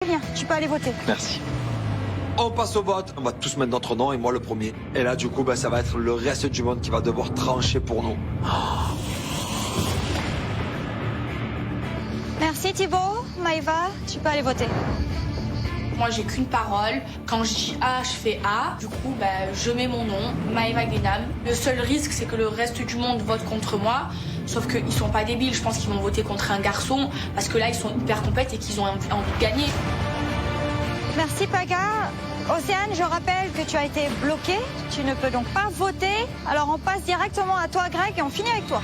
Viens, tu peux aller voter. Merci. On passe au vote, on va tous mettre notre nom et moi le premier. Et là du coup ça va être le reste du monde qui va devoir trancher pour nous. Merci Thibaut. Maëva, tu peux aller voter. Moi, j'ai qu'une parole. Quand je dis A, je fais A. Du coup, je mets mon nom, Maëva Guénam. Le seul risque, c'est que le reste du monde vote contre moi. Sauf qu'ils sont pas débiles. Je pense qu'ils vont voter contre un garçon. Parce que là, ils sont hyper compétents et qu'ils ont envie de gagner. Merci Paga. Océane, je rappelle que tu as été bloquée. Tu ne peux donc pas voter. Alors on passe directement à toi Greg et on finit avec toi.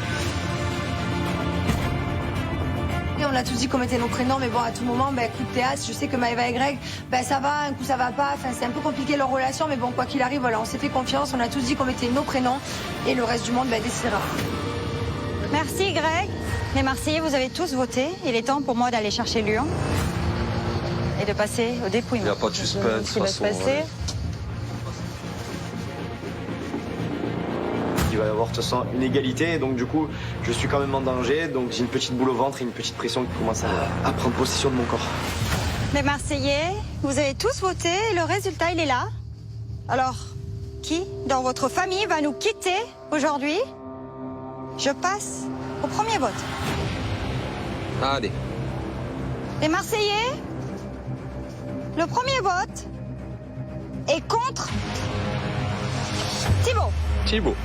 Et on a tous dit qu'on mettait nos prénoms, mais bon, à tout moment, coup de théâtre, je sais que Maëva et Greg, ça va, un coup ça va pas, enfin c'est un peu compliqué leur relation, mais bon, quoi qu'il arrive, voilà, on s'est fait confiance, on a tous dit qu'on mettait nos prénoms, et le reste du monde décidera. Merci Greg. Les Marseillais, vous avez tous voté. Il est temps pour moi d'aller chercher l'urne et de passer au dépouillement. Il n'y a pas de suspense, de toute façon. Il va y avoir de toute façon une égalité, donc du coup je suis quand même en danger, donc j'ai une petite boule au ventre et une petite pression qui commence à prendre possession de mon corps. Les Marseillais, vous avez tous voté, le résultat il est là. Alors, qui dans votre famille va nous quitter aujourd'hui? Je passe au premier vote. Allez. Les Marseillais, le premier vote est contre Thibaut. Thibaut.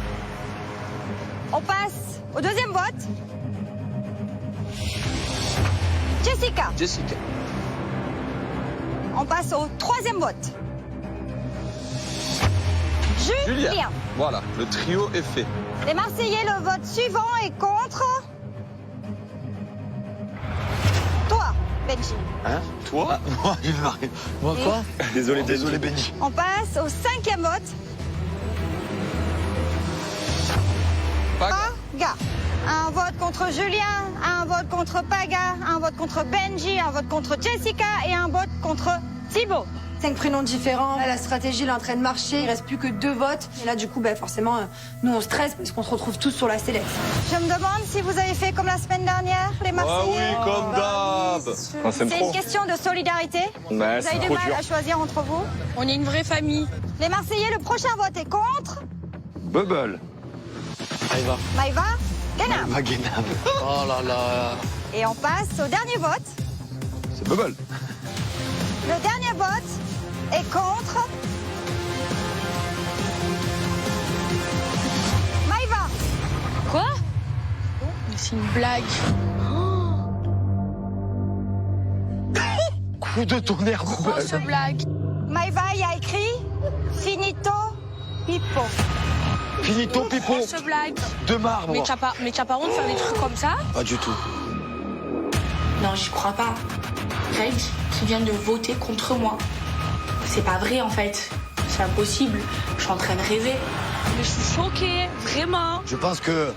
On passe au deuxième vote. Jessica. Jessica. On passe au troisième vote. Julien. Voilà, le trio est fait. Les Marseillais, le vote suivant est contre... Toi, Benji. Hein? Toi? Moi, il m'arrive. Moi quoi? Désolé Benji. On passe au cinquième vote. Paga. Un vote contre Julien, un vote contre Paga, un vote contre Benji, un vote contre Jessica et un vote contre Thibaut. 5 prénoms différents, là, la stratégie elle est en train de marcher, il reste plus que 2 votes. Et là du coup, forcément, nous on stresse parce qu'on se retrouve tous sur la sellette. Je me demande si vous avez fait comme la semaine dernière, les Marseillais. Ah oui, comme d'hab. C'est une question de solidarité. Vous avez du mal à choisir entre vous. On est une vraie famille. Les Marseillais, le prochain vote est contre... Bubble. Maëva Guénam. Maëva Guénam. Oh là là. Et on passe au dernier vote. C'est Bubble. Le dernier vote est contre... Maëva. Quoi? Mais c'est une blague. Coup de tonnerre, Grosse blague. Maëva, il y a écrit Finito Pippo. Finito Pipo. Grosse blague. De marbre. Mais t'as pas honte de faire des trucs comme ça? Pas du tout. Non, j'y crois pas. Greg, qui vient de voter contre moi. C'est pas vrai en fait. C'est impossible. Je suis en train de rêver. Mais je suis choquée, vraiment. Je pense que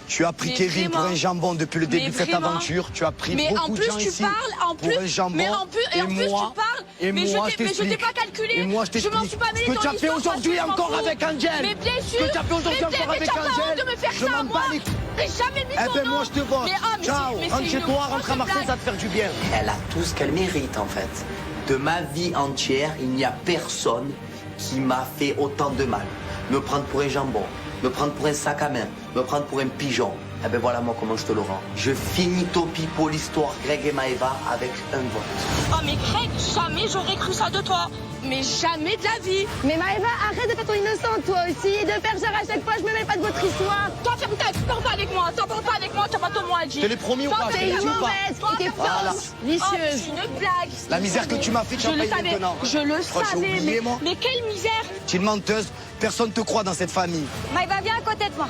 tu as pris Mais Kevin pour vraiment. un jambon depuis le début Mais de cette vraiment. aventure. Tu as pris Mais beaucoup en de plus gens tu ici parles, en pour plus, un jambon. mais en plus, et en plus moi, tu parles, et mais moi, je t'ai pas calculé. Et moi, je m'en t'explique. suis pas mêlée Ce que dans tu as fait l'histoire parce aujourd'hui que je m'en encore fous. avec Angel. Mais bien sûr. Ce que tu as fait aujourd'hui mais encore mais avec t'as pas honte Angel. de me faire Je ça, m'en moi. bats les J'ai jamais mis Eh ton ben nom. moi je te vote. Mais, Ciao, mais rentre c'est chez une toi, rentre à grosse Marseille, blague. ça te faire du bien. Elle a tout ce qu'elle mérite en fait. De ma vie entière, il n'y a personne qui m'a fait autant de mal. Me prendre pour un jambon, me prendre pour un sac à main, me prendre pour un pigeon. Eh ben voilà moi comment je te le rends. Je finis Topipo l'histoire Greg et Maëva avec un vote. Oh mais Greg, jamais j'aurais cru ça de toi. Mais jamais de la vie. Mais Maëva, arrête de faire ton innocent toi aussi, et de faire genre à chaque fois, je me mêle pas de votre histoire. Toi, ferme ta gueule, parle pas avec moi. Toi, parle pas avec moi, t'as pas ton mot à dire. T'es les premiers ou pas? T'es T'es une ou pas? mauvaise, Toi, t'es ferme ta fausse, gueule. vicieuse. Oh, c'est une blague. La misère que tu m'as fait, tu Je vas le payer savais, maintenant. je le crois que j'ai savais. oublié, moi. Mais quelle misère. Tu es une menteuse, personne te croit dans cette famille. Maëva, viens à côté de moi.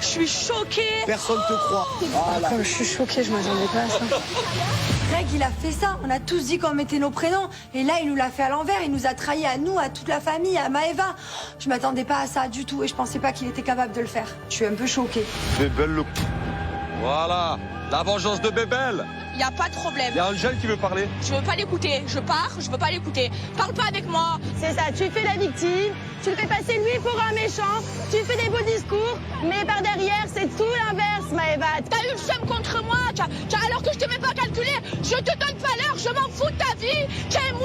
Je suis choquée. Personne te croit. Voilà. Je suis choquée, je m'attendais pas à ça. Greg, il a fait ça. On a tous dit qu'on mettait nos prénoms. Et là, il nous l'a fait à l'envers. Il nous a trahis à nous, à toute la famille, à Maëva. Je m'attendais pas à ça du tout. Et je pensais pas qu'il était capable de le faire. Je suis un peu choquée. Bébel le... Voilà, la vengeance de Bébel. Y a pas de problème. Il y a Angel qui veut parler. Je veux pas l'écouter. Je pars, je veux pas l'écouter. Parle pas avec moi. C'est ça, tu fais la victime, tu le fais passer lui pour un méchant, tu fais des beaux discours, mais par derrière, c'est tout l'inverse, Maëva. T'as eu le seum contre moi. Alors que je t'ai même pas calculé. Je te donne valeur. Je m'en fous de ta vie.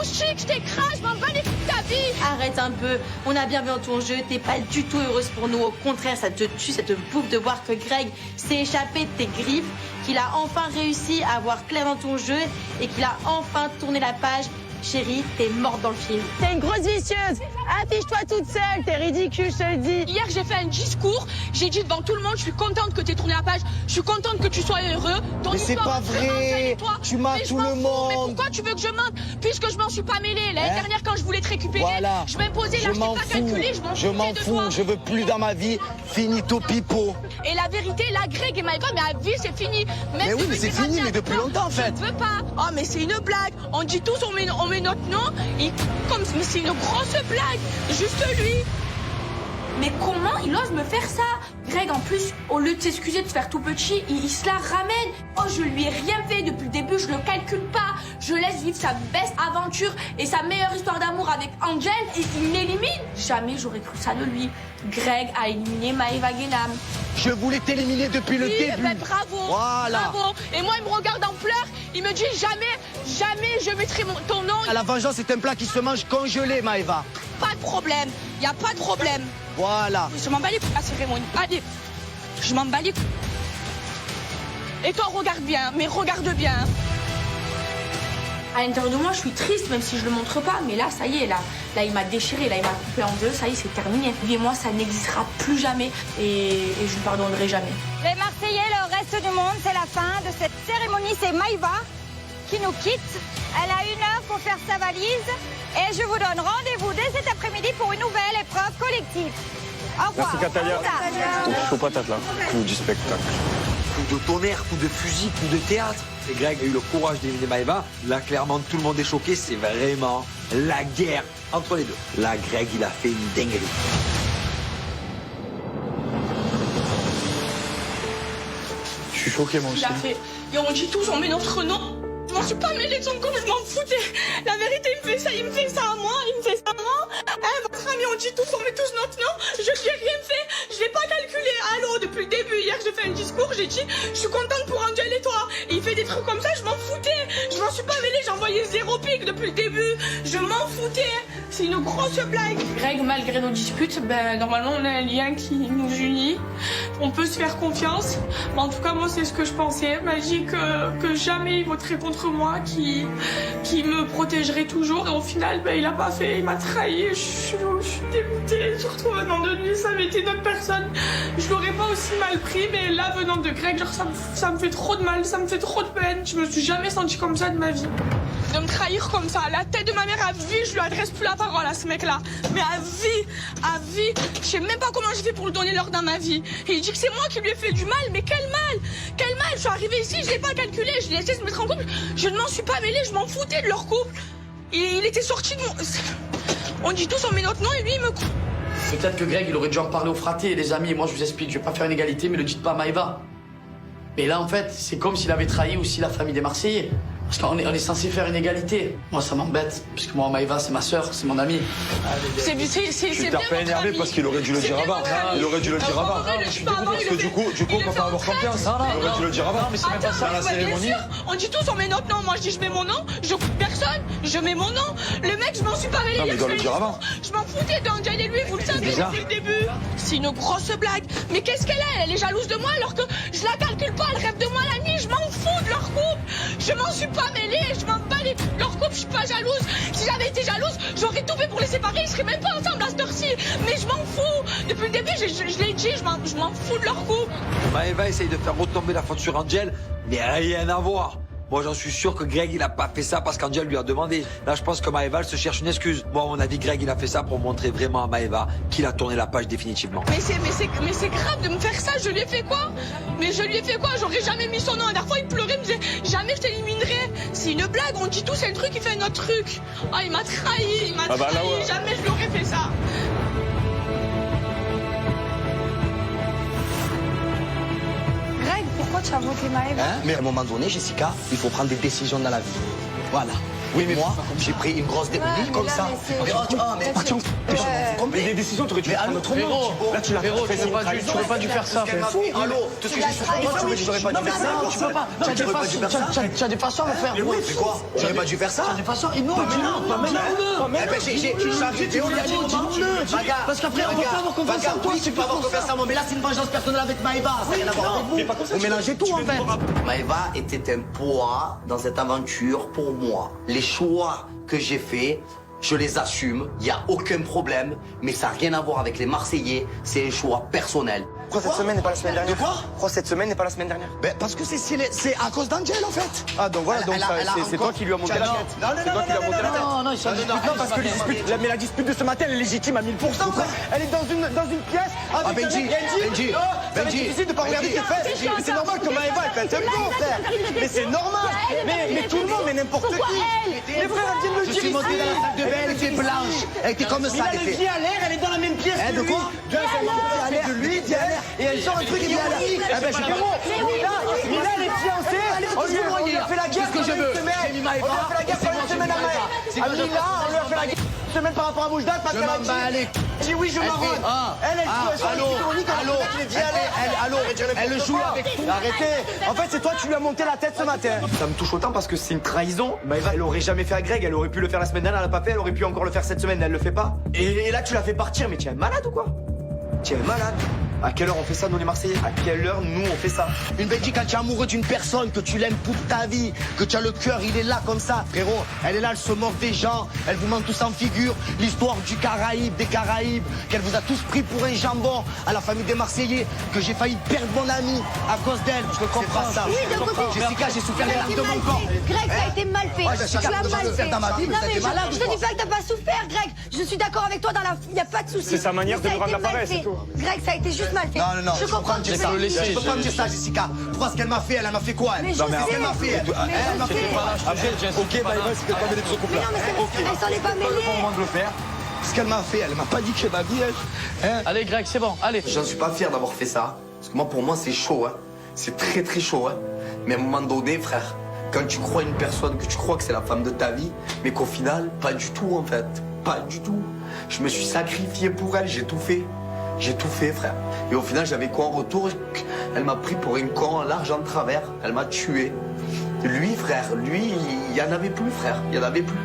moustique, je t'écrase, je m'en bats les couilles de ta vie. Arrête un peu, on a bien vu dans ton jeu, t'es pas du tout heureuse pour nous. Au contraire, ça te tue, ça te bouffe de voir que Greg s'est échappé de tes griffes, qu'il a enfin réussi à voir clair dans ton jeu et qu'il a enfin tourné la page. Chérie, t'es morte dans le film. T'es une grosse vicieuse. Affiche-toi toute seule, t'es ridicule, je te le dis. Hier, j'ai fait un discours, j'ai dit devant tout le monde, je suis contente que t'aies tourné la page, je suis contente que tu sois heureux. Mais c'est pas vrai. Tu m'as tout le monde. Mais pourquoi tu veux que je mente? Puisque je m'en suis pas mêlée. L'année dernière, quand je voulais te récupérer, Voilà. je m'imposais, là, je t'ai pas calculé, Je m'en de fous. toi. Je veux plus dans ma vie. Finito pipo. Et la vérité, là, Greg et Maëva, mais à vie, c'est fini. Même Mais oui, si mais je c'est vais pas fini, dire mais depuis non, longtemps, en fait. Je veux pas. Oh, mais c'est une blague. On dit tous, on met notre nom. Mais c'est une grosse blague. Juste lui. Mais comment il ose me faire ça? Greg, en plus, au lieu de s'excuser de se faire tout petit, il se la ramène. Oh, je lui ai rien fait depuis le début, je le calcule pas. Je laisse vivre sa best aventure et sa meilleure histoire d'amour avec Angel et il m'élimine. Jamais j'aurais cru ça de lui. Greg a éliminé Maëva Guénam. Je voulais t'éliminer depuis le Oui, début. ben bravo. Voilà. Bravo. Et moi, il me regarde en pleurs. Il me dit jamais je mettrai ton nom. La vengeance est un plat qui se mange congelé, Maëva. Pas de problème. Y a pas de problème. Voilà. Je m'en bats les couilles, la cérémonie. Allez, je m'en bats les couilles. Et toi, regarde bien, mais regarde bien. À l'intérieur de moi, je suis triste, même si je le montre pas. Mais là, ça y est, là il m'a déchiré, là, il m'a coupé en deux. Ça y est, c'est terminé. Lui et moi, ça n'existera plus jamais. Et je lui pardonnerai jamais. Les Marseillais, le reste du monde, c'est la fin de cette cérémonie. C'est Maëva qui nous quitte. Elle a 1 heure pour faire sa valise. Et je vous donne rendez-vous dès cet après-midi pour une nouvelle épreuve collective. Au revoir. Merci, Katalia. Chaud patate là. Coup du spectacle. Coup de tonnerre, coup de fusil, coup de théâtre. Et Greg a eu le courage d'éliminer Maëva. Là, clairement, tout le monde est choqué. C'est vraiment la guerre entre les deux. Là, Greg, il a fait une dinguerie. Je suis choqué moi aussi. Il a fait. Et on dit tous, on met notre nom. Je m'en suis pas mêlée de son corps, je m'en foutais. La vérité, il me fait ça à moi, il me fait ça à moi. Votre ami, on dit tous, on met tous notre nom. Je lui ai rien fait, je l'ai pas calculé. Allô, depuis le début, hier, j'ai fait un discours, j'ai dit, je suis contente pour Angel et toi. Et il fait des trucs comme ça, je m'en foutais. Je m'en suis pas mêlée, j'ai envoyé 0 pique depuis le début. Je m'en foutais. C'est une grosse blague. Greg, malgré nos disputes, normalement, on a un lien qui nous unit. On peut se faire confiance. Mais en tout cas, moi, c'est ce que je pensais. Il m'a dit que jamais il voterait contre moi, qui me protégerait toujours. Et au final, il a pas fait. Il m'a trahi. Je suis dégoûtée. Surtout venant de lui, ça avait été une autre personne. Je l'aurais pas aussi mal pris. Mais là, venant de Greg, genre, ça me fait trop de mal. Ça me fait trop de peine. Je me suis jamais sentie comme ça de ma vie. De me trahir comme ça, la tête de ma mère à vie, je lui adresse plus la parole à ce mec-là. Mais à vie, je sais même pas comment j'ai fait pour lui donner l'heure dans ma vie. Et il dit que c'est moi qui lui ai fait du mal, mais quel mal? Quel mal? Je suis arrivée ici, je l'ai pas calculé, je l'ai laissé se mettre en couple, je ne m'en suis pas mêlée, je m'en foutais de leur couple. Et il était sorti de mon... On dit tous on met notre nom et lui il me... Peut-être que Greg il aurait dû en parler aux fratés et les amis, et moi je vous explique, je vais pas faire une égalité, mais le dites pas à Maëva. Mais là en fait, c'est comme s'il avait trahi aussi la famille des Marseillais. Parce qu'on est censé faire une égalité. Moi, ça m'embête. Parce que moi, Maëva, c'est ma sœur, c'est mon amie. C'est bien Tu t'es pas énervé parce qu'il aurait dû le dire avant. Il aurait dû le dire avant. Parce que du coup, on peut pas avoir confiance. Il aurait dû le dire avant. mais c'est même pas ça. Dans la cérémonie. Bien sûr, on dit tous on met notre nom. Moi, je dis je mets mon nom. Je coupe personne. Je mets mon nom. Le mec, je m'en suis pas mêlée. Non, mais il doit le dire avant. Je m'en foutais d'Angel et lui, vous le savez bizarre. depuis le début. C'est une grosse blague. Mais qu'est-ce qu'elle est? Elle est jalouse de moi alors que je la calcule pas. Elle rêve de moi la nuit. Je m'en fous de leur couple. Je m'en suis pas mêlée. Je m'en bats les... Leur couple, je suis pas jalouse. Si j'avais été jalouse, j'aurais tout fait pour les séparer. Ils seraient même pas ensemble à cette heure-ci. Mais je m'en fous. Depuis le début, je l'ai dit, je m'en fous de leur couple. Maëva essaye de faire retomber la faute sur Angel, mais rien à voir. Moi, j'en suis sûr que Greg, il a pas fait ça parce qu'Angel lui a demandé. Là, je pense que Maëva, elle se cherche une excuse. Moi, à mon avis, Greg, il a fait ça pour montrer vraiment à Maëva qu'il a tourné la page définitivement. Mais c'est grave de me faire ça. Je lui ai fait quoi? Mais je lui ai fait quoi? J'aurais jamais mis son nom. La dernière fois, il pleurait, il me disait jamais je t'éliminerai. C'est une blague. On dit tout, c'est le truc, il fait notre truc. Ah, il m'a trahi. Il m'a trahi. là, ouais. Jamais je lui aurais fait ça. Greg, pourquoi tu as voté Maëva? Mais à un moment donné, Jessica, il faut prendre des décisions dans la vie. Voilà. Oui, mais moi, j'ai pris une grosse décision comme ça. Mais des décisions, tu aurais dû prendre autrement. Là, tu l'as fait. Tu n'aurais pas dû faire ça. Allô, tout ce que j'ai fait pour toi, tu me dis que j'aurais pas dû faire ça. Tu peux pas. Tu as des façons de faire. Mais oui, c'est quoi? J'aurais pas dû faire ça. Tu as des façons. Et non, pas maintenant. Eh ben, j'ai changé. Parce qu'après, on peut pas avoir confiance en toi. Oui, tu peux avoir confiance en moi, mais là, c'est une vengeance personnelle avec Maëva. Ça n'a rien à voir avec vous. On mélangeait tout, en fait. Maëva était un poids dans cette aventure pour moi. Les choix que j'ai faits, je les assume, il n'y a aucun problème, mais ça n'a rien à voir avec les Marseillais, c'est un choix personnel. Pourquoi cette semaine n'est pas la semaine dernière? De quoi? Pourquoi cette semaine n'est pas la semaine dernière? Ben, parce que c'est à cause d'Angel, en fait. Ah, donc voilà, donc c'est toi qui lui as monté la tête. C'est toi qui lui as monté la tête. Non, parce que la dispute de ce matin, elle est légitime à 1000%. Elle est dans une pièce. Ah, Benji, Ça va être difficile de pas regarder tes fesses. Mais c'est normal que Maëva, elle pète un peu, frère. Mais c'est normal. Mais tout le monde, mais n'importe qui. Les frères, viennent me Je dire suis monté dans la salle de bain, elle était blanche. Elle était comme ça, elle elle était. vit à l'air, elle est dans la même pièce que De lui. quoi? De lui, et elle sort un truc, il est à l'air. Eh ben, c'est comment? Mila, elle est fiancée. On lui a fait la guerre. C'est ce que je veux. J'ai mis Maëva. On lui a fait la guerre pendant une semaine à Maëva. À Mila, on lui a fait la guerre une semaine par rapport à Moujdat parce qu'elle a dit oui, je m'arrête. Elle joue Elle joue avec. Arrêtez. En fait, c'est toi, tu lui as monté la tête ce matin. Ça me touche autant parce que c'est une trahison. Maëva, elle aurait jamais fait à Greg. Elle aurait pu le faire la semaine dernière, elle l'a pas fait. Elle aurait pu encore le faire cette semaine, elle le fait pas. Et là, tu l'as fait partir. Mais tu es malade ou quoi? Tu es malade. À quelle heure on fait ça, nous les Marseillais? À quelle heure nous on fait ça? Une Benji, quand tu es amoureux d'une personne, que tu l'aimes toute ta vie, que tu as le cœur, il est là comme ça. Frérot, elle est là, elle se moque des gens, elle vous ment tous en figure. L'histoire du Caraïbe, des Caraïbes, qu'elle vous a tous pris pour un jambon à la famille des Marseillais, que j'ai failli perdre mon ami à cause d'elle. Je comprends ça. Oui, d'un côté. Jessica, j'ai souffert les larmes de mon corps. Greg, ça a été mal fait. Ouais, Jessica, Tu l'as j'ai mal souffert fait. dans ma vie, mais Non, ça a mais été malade, je te dis pas que t'as pas souffert, Greg. Je suis d'accord avec toi il n'y a pas de souci. C'est sa manière de Ça a nous rendre été la mal paresse, fait. c'est tout. Greg, ça a été juste mal fait. Non, Je comprends dire que ça. c'est- Je peux pas me dire ça, Jessica. Pourquoi ce qu'elle m'a fait? Elle m'a fait quoi, elle? Mais je Non, mais sais. qu'elle m'a fait, elle? Mais Elle je m'a fait sais. quoi? Ok, Maëva, c'est peut-être pas mêlé de ce Mais couple-là. non, mais elle s'en est pas mêlée. Au moment de le faire. Ce qu'elle m'a fait, elle m'a pas dit que ma vie, elle. Hein? Allez, Greg, c'est bon, allez. J'en suis pas fier d'avoir fait ça, parce que moi, pour moi, c'est chaud, hein. C'est très très chaud, hein. Mais à un moment donné, frère, quand tu crois à une personne, que tu crois que c'est la femme de ta vie, mais qu'au final, pas du tout, en fait. Pas du tout. Je me suis sacrifié pour elle, j'ai tout fait. J'ai tout fait, frère. Et au final, j'avais quoi en retour? Elle m'a pris pour un con, l'argent de travers. Elle m'a tué. Lui, frère, lui, il y en avait plus, frère. Il y en avait plus.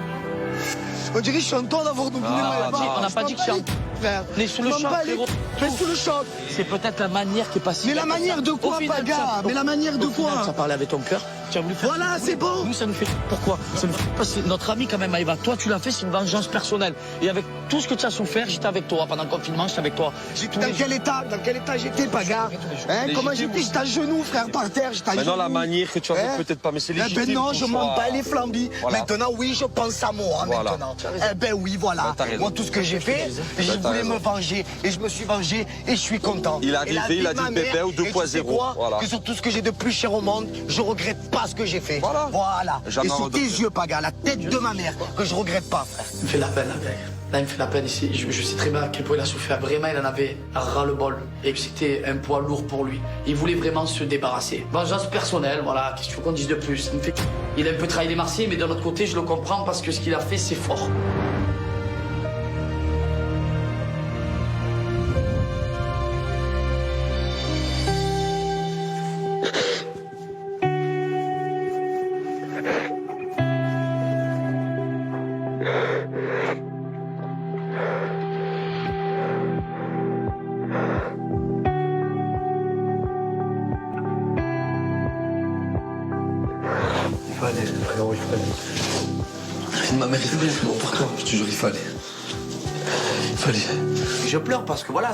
On dirait que je suis en train d'avoir doublé On n'a pas dit que c'est frère. On est sous le choc, frérot. Mais sous le choc. C'est peut-être la manière qui est pas si Mais la belle que manière ça. de quoi, Au final, Paga? ça- Mais la manière de au final, quoi? Ça parlait avec ton cœur. Tu as voulu faire. Voilà, c'est bon. Nous, ça nous fait. Pourquoi? Ça nous fait. Parce que notre ami, quand même, Maëva, toi, tu l'as fait, c'est une vengeance personnelle. Et avec tout ce que tu as souffert, j'étais avec toi. Pendant le confinement, j'étais avec toi. Dans quel état j'étais, Paga? Hein, comment j'étais? J'étais à genoux, frère, par terre. J'étais à genoux. Maintenant, la manière que tu as fait, Hein? peut-être pas, mais c'est Eh légitime. ben non, ton je choix. monte pas les flambis. Voilà. Maintenant, oui, je pense à moi, Voilà. maintenant. Eh ben oui, voilà. Ben, t'as raison. Moi, tout ce que j'ai fait, je t'as voulais raison. me venger. Et je me suis vengé et je suis content. Il est Et arrivé, la il vie a de dit ma mère, bébé ou et tu sais 2.0. quoi? Voilà. Que sur tout ce que j'ai de plus cher au monde, je regrette pas ce que j'ai fait. Voilà. Jamais Et sous tes abandonné. yeux, Paga, la tête de ma mère, que je regrette pas, frère. Il me fait la peine, là, Greg. Là, il me fait la peine ici. Je sais très bien à quel point il a souffert. Vraiment, il en avait ras-le-bol. Et que c'était un poids lourd pour lui. Il voulait vraiment se débarrasser. Vengeance personnelle, voilà. Qu'est-ce qu'il faut qu'on dise de plus? Il a un peu trahi les Marseillais, mais d'un autre côté, je le comprends parce que ce qu'il a fait, c'est fort. Il fallait, frérot, il fallait. Ma mère, il fallait pour toi, je te jure, il fallait. Il fallait. Je pleure parce que voilà,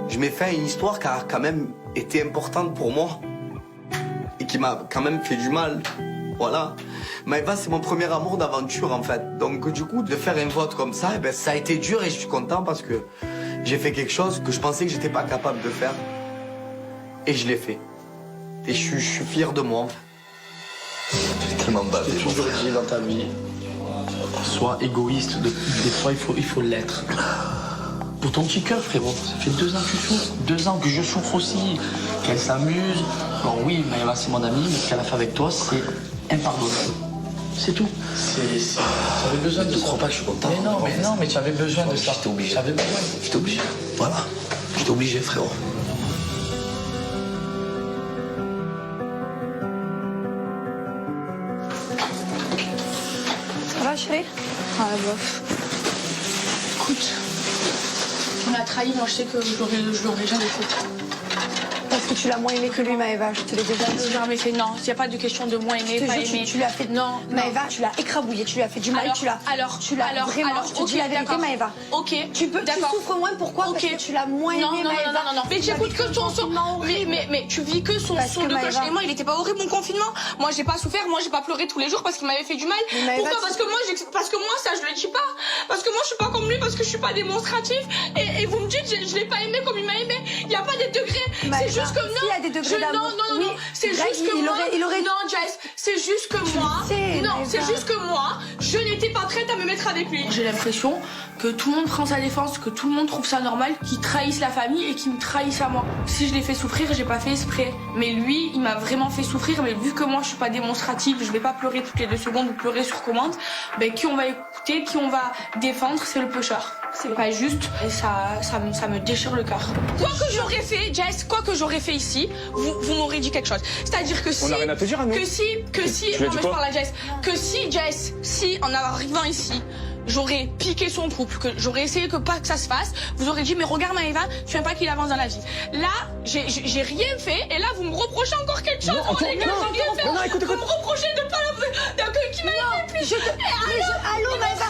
je m'ai fait une histoire qui a quand même été importante pour moi et qui m'a quand même fait du mal. Voilà. Maëva, c'est mon premier amour d'aventure en fait. Donc du coup, de faire un vote comme ça, eh ben, ça a été dur et je suis content parce que j'ai fait quelque chose que je pensais que j'étais pas capable de faire. Et je l'ai fait. Et je suis fier de moi. J'ai tellement bavé. J'ai toujours dit dans ta vie, sois égoïste. Des fois, il faut l'être. Pour ton petit cœur, frérot. Ça fait 2 ans que tu souffres. 2 ans que je souffre aussi. Qu'elle s'amuse. Alors oui, Maëva, c'est mon amie, mais ce qu'elle a fait avec toi, c'est impardonnable. C'est tout. J'avais besoin de ça. Je crois pas que je suis content. Mais non, mais tu avais besoin de ça. J'étais obligé. J'avais besoin. J'étais obligé. Voilà. J'étais obligé, frérot. Ça va, chérie? Ah, bof. Écoute, on a trahi, moi je sais que je l'aurais jamais fait. Parce que tu l'as moins aimé que lui, Maëva, je te l'ai déjà Je dit. l'ai jamais fait, non. Il n'y a pas de question de moins aimé, Je te pas jure, aimé. tu lui as fait... Non, Maëva, tu l'as écrabouillé, tu lui as fait du mal, Alors, tu l'as... Vraiment, je te dis la vérité, Maëva. Ok, Tu souffres moins, pourquoi? Ok. Parce que tu l'as moins aimé, non, Maëva. non. Mais j'écoute que son... Mais tu vis que son Parce son que de cloche. Maëva- Et moi, il était pas horrible, mon confinement. Moi, j'ai pas souffert. Moi, j'ai pas pleuré tous les jours parce qu'il m'avait fait du mal. Mais Maëva, Pourquoi? Parce que moi, ça, je le dis pas. Parce que moi, je suis pas comme lui, parce que je suis pas démonstratif. Et vous me dites, je l'ai pas aimé comme il m'a aimé. Il y a pas des degrés. Maëva, C'est juste que non. s'il y a des degrés d'amour, Non. oui. C'est Greg, juste que il moi. aurait- Non, Jess, c'est juste que moi. sais, Non, Maëva. c'est juste que moi, je n'étais pas prête à me mettre avec lui. J'ai l'impression que tout le monde prend sa défense, que tout le monde trouve ça normal, qu'il trahisse la famille et qu'il me trahisse à moi. Si je l'ai fait souffrir, j'ai pas fait exprès. Mais lui, il m'a vraiment fait souffrir. Mais vu que moi, je suis pas démonstrative, je vais pas pleurer toutes les 2 secondes ou pleurer sur commande. Ben, qui on va écouter, qui on va défendre, c'est le pêcheur. C'est pas juste et ça me déchire le cœur. Quoi que j'aurais fait, Jess, quoi que j'aurais fait ici, vous m'aurez dit quelque chose. C'est-à-dire que si... On n'a rien à te dire à nous. Que si... Tu lui as dit je quoi? parle à Jess. Que si, Jess, si en arrivant ici, j'aurais piqué son couple, que j'aurais essayé que pas que ça se fasse, vous aurez dit, mais regarde Maëva, tu viens pas qu'il avance dans la vie. Là, j'ai rien fait, et là, vous me reprochez encore quelque chose. Non, les gars, j'ai rien fait. non, écoute. Vous me reprochez de pas qui m'a aimé plus. Allô, Maëva,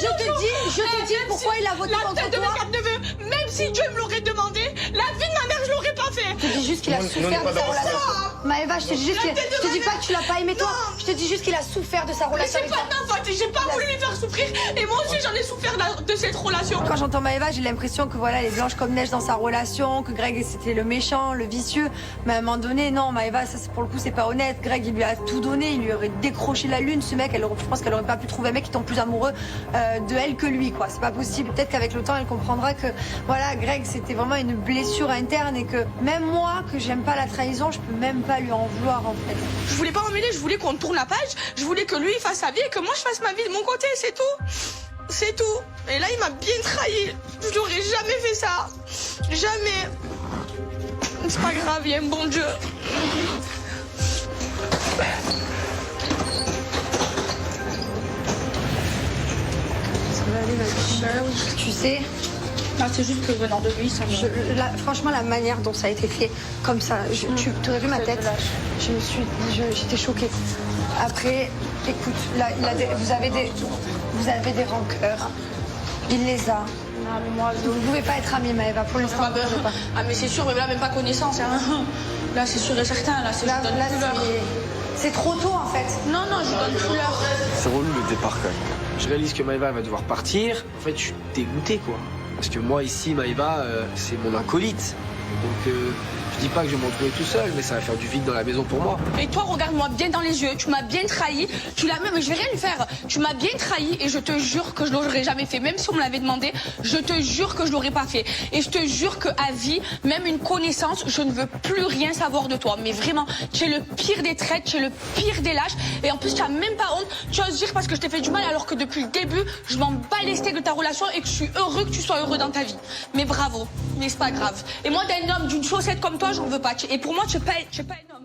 je te dis pourquoi il a voté La contre tête de toi. mes 4 neveux, même si Dieu me l'aurait demandé, la vie de ma mère, je l'aurais pas fait. Je te dis juste qu'il a Non, souffert non, de sa pas relation. Maëva, je te dis juste La qu'il... tête de Je te ma dis pas mère. que tu l'as pas aimé toi. Je te dis juste qu'il a souffert de sa Mais relation c'est avec pas toi. ta faute, j'ai pas voulu lui faire souffrir, et moi aussi j'en ai souffert de cette relation. Quand j'entends Maëva, j'ai l'impression que voilà, elle est blanche comme neige dans sa relation, que Greg c'était le méchant, le vicieux. Mais à un moment donné, non, Maëva, ça pour le coup c'est pas honnête. Greg il lui a tout donné, il lui aurait décroché la lune. Ce mec, je pense qu'elle aurait pas pu trouver un mec qui tombe plus amoureux de elle que lui, quoi. C'est pas possible. Peut-être qu'avec le temps, elle comprendra que voilà, Greg c'était vraiment une blessure interne et que même moi, que j'aime pas la trahison, je peux même pas lui en vouloir en fait. Je voulais pas m'emmêler, je voulais qu'on tourne la page, je voulais que lui il fasse sa vie et que moi je fasse ma vie de mon côté, c'est tout. C'est tout. Et là il m'a bien trahi. Je n'aurais jamais fait ça. Jamais. C'est pas grave, il y a un bon Dieu. Ça va aller, ma vie. Tu sais, Non, c'est juste que venant de lui, ça me... franchement, la manière dont ça a été fait, comme ça, tu aurais vu ma tête. Je me suis dit, j'étais choquée. Après, écoute, là, vous avez des rancœurs. Il les a. Non, mais moi, Vous ne pouvez pas être amis, Maëva. Pour l'instant, vous ne pouvez pas. Ah mais c'est sûr, mais là même pas connaissance. Hein. Là c'est sûr et certain, là c'est Là, je donne là, plus l'heure. c'est trop tôt, en fait. Non, je donne plus l'heure. C'est relou le départ quand même. Je réalise que Maëva va devoir partir. En fait, je suis dégoûté quoi. Parce que moi ici, Maëva, c'est mon acolyte. Donc je dis pas que je vais m'en trouver tout seul, mais ça va faire du vide dans la maison pour moi. Et toi, regarde-moi bien dans les yeux, tu m'as bien trahi, tu l'as même, je vais rien lui faire, tu m'as bien trahi et je te jure que je l'aurais jamais fait, même si on me l'avait demandé, je te jure que je l'aurais pas fait. Et je te jure qu'à vie, même une connaissance, je ne veux plus rien savoir de toi. Mais vraiment, tu es le pire des traites, tu es le pire des lâches, et en plus tu as même pas honte, tu oses dire parce que je t'ai fait du mal alors que depuis le début, je m'en bats les steaks de ta relation et que je suis heureux que tu sois heureux dans ta vie. Mais bravo, mais c'est pas grave. Et moi d'un homme, d'une chaussette comme toi, j'en veux pas. Et pour moi, tu n'es pas un homme.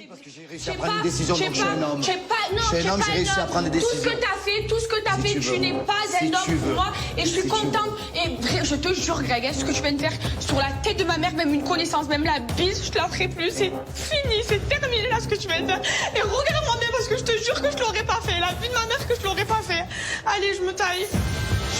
Parce que j'ai réussi à prendre une décision, donc je suis un homme. Je suis un homme, j'ai réussi à prendre des décisions. Tout ce que t'as fait, tu n'es pas un homme pour moi. Et je suis contente. Et je te jure, Greg, ce que tu viens de faire sur la tête de ma mère, même une connaissance, même la bise, je te la ferai plus. C'est fini, c'est terminé là ce que tu viens de faire. Et regarde-moi bien parce que je te jure que je l'aurais pas fait. La vie de ma mère que je l'aurais pas fait. Allez, je me taille.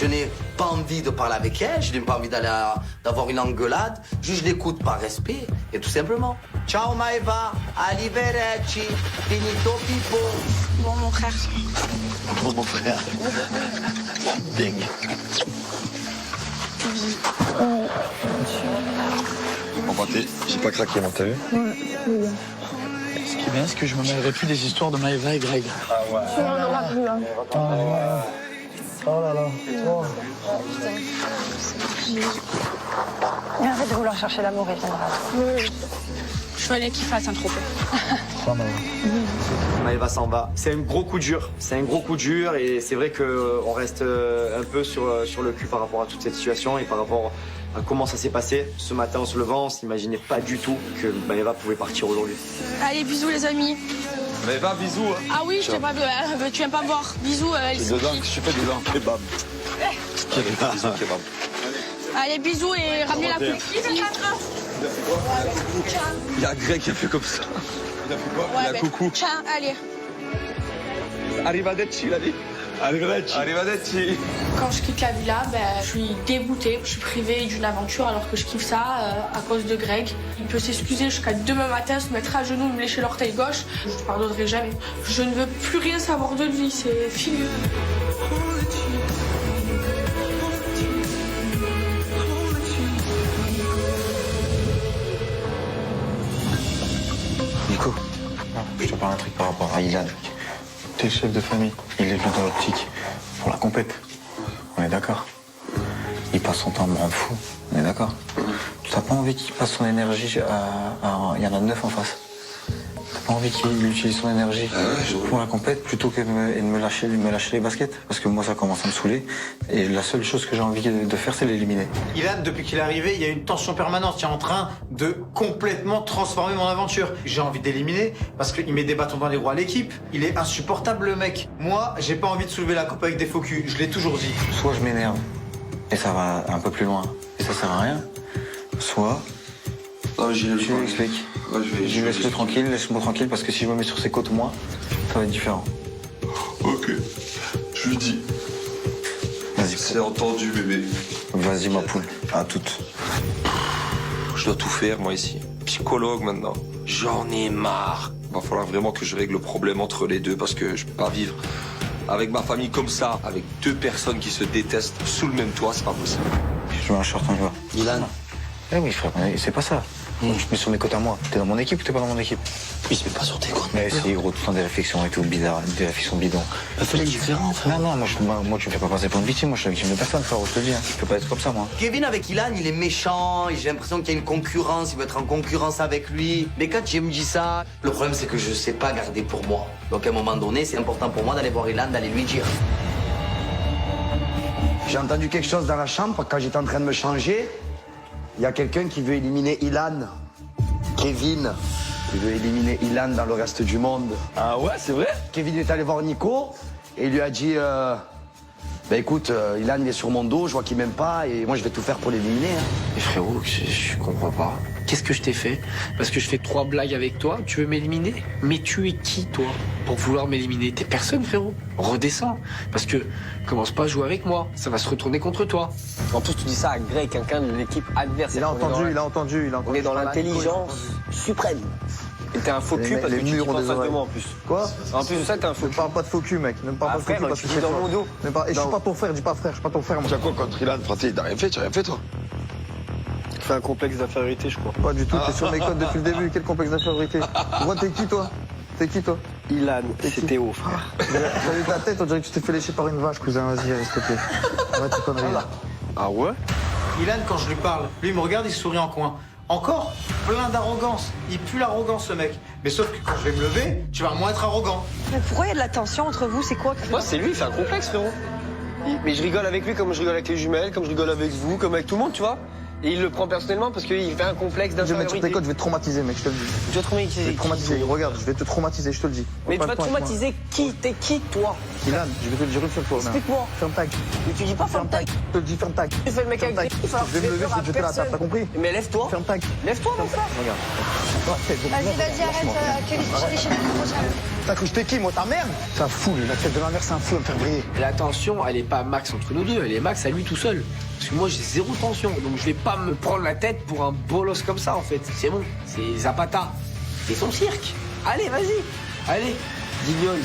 Je n'ai pas envie de parler avec elle, je n'ai pas envie d'avoir une engueulade, juste je l'écoute par respect, et tout simplement. Ciao Maëva, arrivederci, finito pipo. Bon, mon frère. Bon, mon frère. Dingue. Bon, bah, j'ai pas craqué, moi, t'as vu? Ce qui est bien, c'est que je me mêlerai plus des histoires de Maëva et Greg. Ah ouais. Tu n'en auras plus, hein. Oh là là. Oh. Mais arrête de vouloir chercher l'amour, il viendra. Je fallait qu'il fasse un trophée. Maëva s'en va. C'est un gros coup dur. C'est un gros coup dur et c'est vrai qu'on reste un peu sur le cul par rapport à toute cette situation et par rapport à comment ça s'est passé. Ce matin en se levant, on s'imaginait pas du tout que Maëva pouvait partir aujourd'hui. Allez, bisous les amis. Maëva, bisous. Hein. Ah oui, je t'ai pas... tu viens pas me voir. Bisous. C'est dedans, qu'est-ce que tu fais dedans? Kebab. Kebab. Allez, bisous et ramenez la coupe. Il y a Greg qui a fait comme ça. Il a fait quoi? Il a coucou. Tiens, allez. Arrivederci, il a dit. Arrivederci. Arrivederci. Quand je quitte la villa, je suis dégoûtée. Je suis privée d'une aventure alors que je kiffe ça à cause de Greg. Il peut s'excuser jusqu'à demain matin, se mettre à genoux, me lécher l'orteil gauche. Je ne pardonnerai jamais. Je ne veux plus rien savoir de lui, c'est fini. Nico, je te parle un truc par rapport à Ilan. T'es le chef de famille. Il est venu dans l'optique pour la compète. On est d'accord. Il passe son temps à me rendre fou. On est d'accord. T'as pas envie qu'il passe son énergie à... Il y en a 9 en face. T'as pas envie qu'il utilise son énergie pour la compète plutôt que de me lâcher les baskets? Parce que moi, ça commence à me saouler. Et la seule chose que j'ai envie de faire, c'est l'éliminer. Ilan, depuis qu'il est arrivé, il y a une tension permanente. Il est en train de complètement transformer mon aventure. J'ai envie d'éliminer parce qu'il met des bâtons dans les roues à l'équipe. Il est insupportable, le mec. Moi, j'ai pas envie de soulever la coupe avec des faux culs. Je l'ai toujours dit. Soit je m'énerve et ça va un peu plus loin et ça sert à rien. Soit tu lui expliques. Ouais, je laisse-le tranquille, laisse-moi tranquille parce que si je me mets sur ses côtes, moi, ça va être différent. Ok, je lui dis. Vas-y. C'est entendu, bébé. Vas-y, ma poule, à toutes. Je dois tout faire, moi, ici. Psychologue, maintenant. J'en ai marre. Va falloir vraiment que je règle le problème entre les deux parce que je peux pas vivre avec ma famille comme ça, avec deux personnes qui se détestent sous le même toit, c'est pas possible. Je mets un short en joie. Ilan. Eh oui, frère, c'est pas ça. Je me mets sur mes côtes à moi. T'es dans mon équipe ou t'es pas dans mon équipe? Il se met pas sur tes côtes. Mais si, gros, tout le temps des réflexions et tout, bizarre, des réflexions bidons. Fais-les différents, frère. Non, moi, tu me fais pas passer pour une victime. Moi, je suis la victime de personne, frère, je te le dis. Hein. Je peux pas être comme ça, moi. Kevin avec Ilan, il est méchant, et j'ai l'impression qu'il y a une concurrence, il veut être en concurrence avec lui. Mais quand je me dis ça, le problème c'est que je sais pas garder pour moi. Donc à un moment donné, c'est important pour moi d'aller voir Ilan, d'aller lui dire. J'ai entendu quelque chose dans la chambre quand j'étais en train de me changer. Il y a quelqu'un qui veut éliminer Ilan. Kevin. Il veut éliminer Ilan dans le reste du monde. Ah ouais, c'est vrai? Kevin est allé voir Nico et il lui a dit bah écoute, Ilan il est sur mon dos, je vois qu'il m'aime pas et moi je vais tout faire pour l'éliminer. Hein. Mais frérot, je comprends pas. Qu'est-ce que je t'ai fait? Parce que je fais 3 blagues avec toi, tu veux m'éliminer? Mais tu es qui, toi, pour vouloir m'éliminer? T'es personne, frérot. Redescends. Parce que commence pas à jouer avec moi, ça va se retourner contre toi. En plus, tu dis ça à Greg, quelqu'un de l'équipe adverse. Il a entendu. On est dans l'intelligence suprême. Et t'es un faux cul parce que tu dis pas en face de moi en plus. Quoi? En plus de ça, t'es un faux cul. Ne parle pas de faux cul, mec. Ne parle pas de faux cul parce que tu dis dans mon dos. Et je suis pas ton frère, dis pas frère, je suis pas ton frère. Tu as quoi contre Ilan, Francis? T'as rien fait, tu as rien fait, toi? Tu fais un complexe d'infériorité, je crois. Pas du tout, t'es sur mes codes depuis le début. Quel complexe d'infériorité? Moi, t'es qui, toi? Ilan, c'est Théo, frère. J'avais ta tête, on dirait que tu t'es fait lécher par une vache, cousin. Vas-y, s'il te plaît. Arrête tes conneries. Ah ouais? Ilan, quand je lui parle, lui il me regarde, il sourit en coin. Encore plein d'arrogance. Il pue l'arrogance, ce mec. Mais sauf que quand je vais me lever, tu vas moins être arrogant. Mais pourquoi il y a de la tension entre vous? C'est quoi? Moi, c'est lui, il fait un complexe, frérot. Mais je rigole avec lui comme je rigole avec les jumelles, comme je rigole avec vous, comme avec tout le monde, tu vois. Et il le prend personnellement parce qu'il fait un complexe Je vais mettre d'infériorité. sur tes codes, je vais te traumatiser, mec, je te le dis. Tu vas traumatiser. Je vais te traumatiser, regarde, je vais te traumatiser, je te le dis. Mais tu vas traumatiser qui? T'es qui, toi? Ilan, je vais te le dire une seule fois. Explique-moi. Ferme ta gueule. Mais tu dis pas ferme ta gueule. Je te le dis, ferme ta gueule. Tu fais le mec avec des Je vais me lever, je vais te jeter la table, t'as compris? Mais lève-toi. Ferme ta gueule. Lève-toi, mon frère. Regarde. Vas-y, arrête, Kevin, je vais chez le prochain. T'as cru que j'étais qui, moi, ta mère? C'est un fou, la tête de ma mère, c'est un fou, à me faire briller. La tension, elle est pas max entre nous deux, elle est max à lui tout seul. Parce que moi, j'ai zéro tension, donc je vais pas me prendre la tête pour un bolos comme ça, en fait. C'est bon, c'est Zapata. C'est son cirque. Allez, vas-y. Allez, Dignol.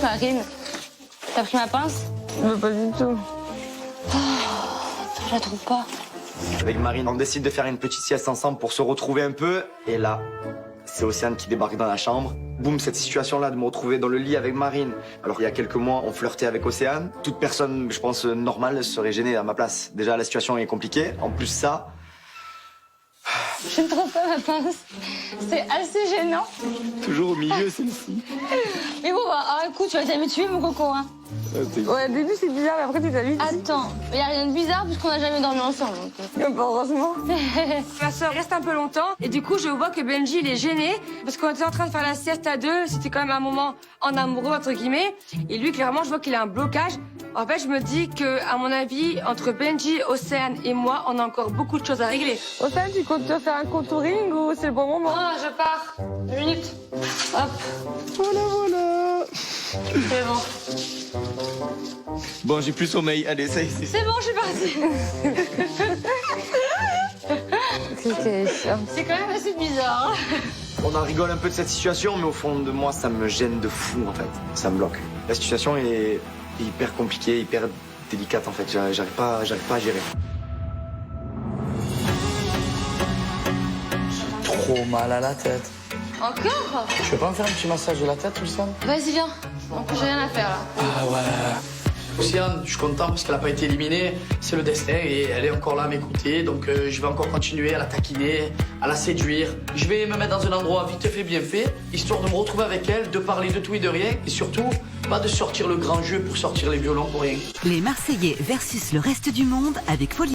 Marine, t'as pris ma pince? Pas du tout. Je la trouve pas. Avec Marine, on décide de faire une petite sieste ensemble pour se retrouver un peu. Et là, c'est Océane qui débarque dans la chambre. Boum, cette situation-là de me retrouver dans le lit avec Marine. Alors il y a quelques mois, on flirtait avec Océane. Toute personne, je pense, normale serait gênée à ma place. Déjà, la situation est compliquée. En plus, ça... Je ne trouve pas ma pince. C'est assez gênant. Toujours au milieu, celle-ci. Mais bon, bah, écoute, tu vas t'habituer, mon coco, hein. Ouais, au début c'est bizarre, mais après tu t'habitues. Attends, il n'y a rien de bizarre puisqu'on n'a jamais dormi ensemble. Heureusement. Ma soeur reste un peu longtemps et du coup je vois que Benji il est gêné parce qu'on était en train de faire la sieste à deux, c'était quand même un moment en amoureux entre guillemets et lui clairement je vois qu'il a un blocage. En fait je me dis que à mon avis entre Benji, Océane et moi on a encore beaucoup de choses à régler. Océane, tu comptes te faire un contouring ou c'est le bon moment? Ah je pars, 1 minute. Hop. Voilà. C'est bon. Bon, j'ai plus sommeil. Allez, ça y est. C'est bon, je suis partie. C'est quand même assez bizarre. On en rigole un peu de cette situation, mais au fond de moi, ça me gêne de fou, en fait. Ça me bloque. La situation est hyper compliquée, hyper délicate, en fait. J'arrive pas à gérer. Trop mal à la tête. Encore? Tu veux pas me faire un petit massage de la tête, Océane? Vas-y, viens. En plus, j'ai rien à faire là. Ah ouais. Océane, je suis content parce qu'elle n'a pas été éliminée. C'est le destin et elle est encore là à m'écouter. Donc je vais encore continuer à la taquiner, à la séduire. Je vais me mettre dans un endroit vite fait, bien fait, histoire de me retrouver avec elle, de parler de tout et de rien. Et surtout, pas de sortir le grand jeu pour sortir les violons pour rien. Les Marseillais versus le reste du monde avec Pauline.